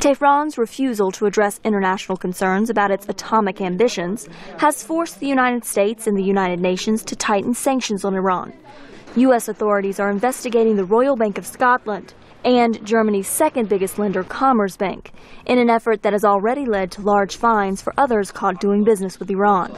Tehran's refusal to address international concerns about its atomic ambitions has forced the United States and the United Nations to tighten sanctions on Iran. U.S. authorities are investigating the Royal Bank of Scotland and Germany's second biggest lender, Commerzbank, in an effort that has already led to large fines for others caught doing business with Iran.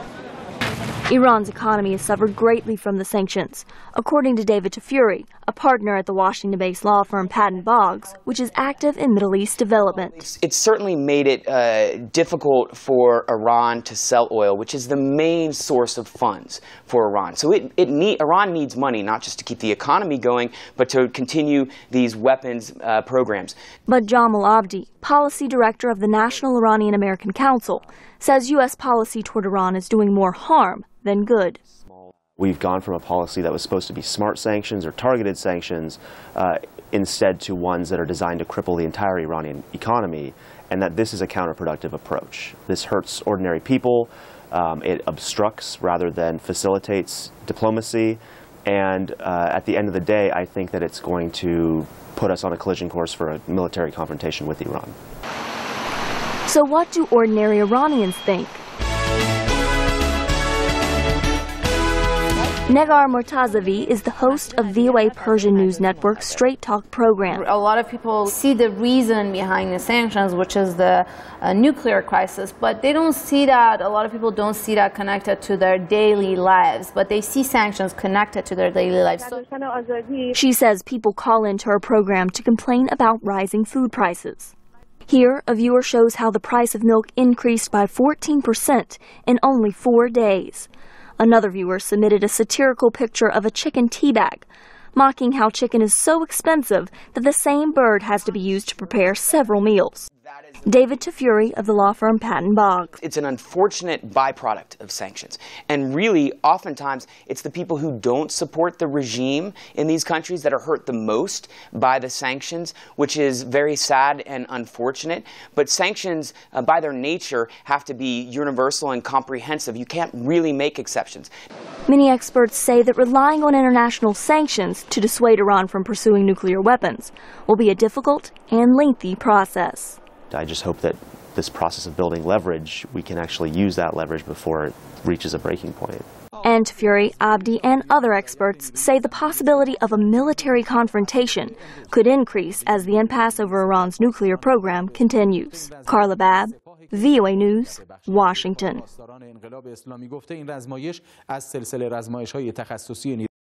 Iran's economy has suffered greatly from the sanctions, according to David Tafuri, a partner at the Washington-based law firm Babb, which is active in Middle East development. It's certainly made it difficult for Iran to sell oil, which is the main source of funds for Iran. So Iran needs money, not just to keep the economy going, but to continue these weapons programs. But Jamal Abdi, policy director of the National Iranian American Council, says U.S. policy toward Iran is doing more harm than good. We've gone from a policy that was supposed to be smart sanctions or targeted sanctions instead to ones that are designed to cripple the entire Iranian economy, and that this is a counterproductive approach. This hurts ordinary people, it obstructs rather than facilitates diplomacy, and at the end of the day, I think that it's going to put us on a collision course for a military confrontation with Iran. So what do ordinary Iranians think? Negar Mortazavi is the host of VOA Persian News Network's Straight Talk program. A lot of people see the reason behind the sanctions, which is the nuclear crisis, but they don't see that, a lot of people don't see that connected to their daily lives, but they see sanctions connected to their daily lives. She says people call into her program to complain about rising food prices. Here, a viewer shows how the price of milk increased by 14% in only 4 days. Another viewer submitted a satirical picture of a chicken teabag, mocking how chicken is so expensive that the same bird has to be used to prepare several meals. David Tafuri of the law firm Babb. It's an unfortunate byproduct of sanctions. And really, oftentimes, it's the people who don't support the regime in these countries that are hurt the most by the sanctions, which is very sad and unfortunate. But sanctions, by their nature, have to be universal and comprehensive. You can't really make exceptions. Many experts say that relying on international sanctions to dissuade Iran from pursuing nuclear weapons will be a difficult and lengthy process. I just hope that this process of building leverage, we can actually use that leverage before it reaches a breaking point. And Tafuri, Abdi, and other experts say the possibility of a military confrontation could increase as the impasse over Iran's nuclear program continues. Carla, Babb, VOA News, Washington.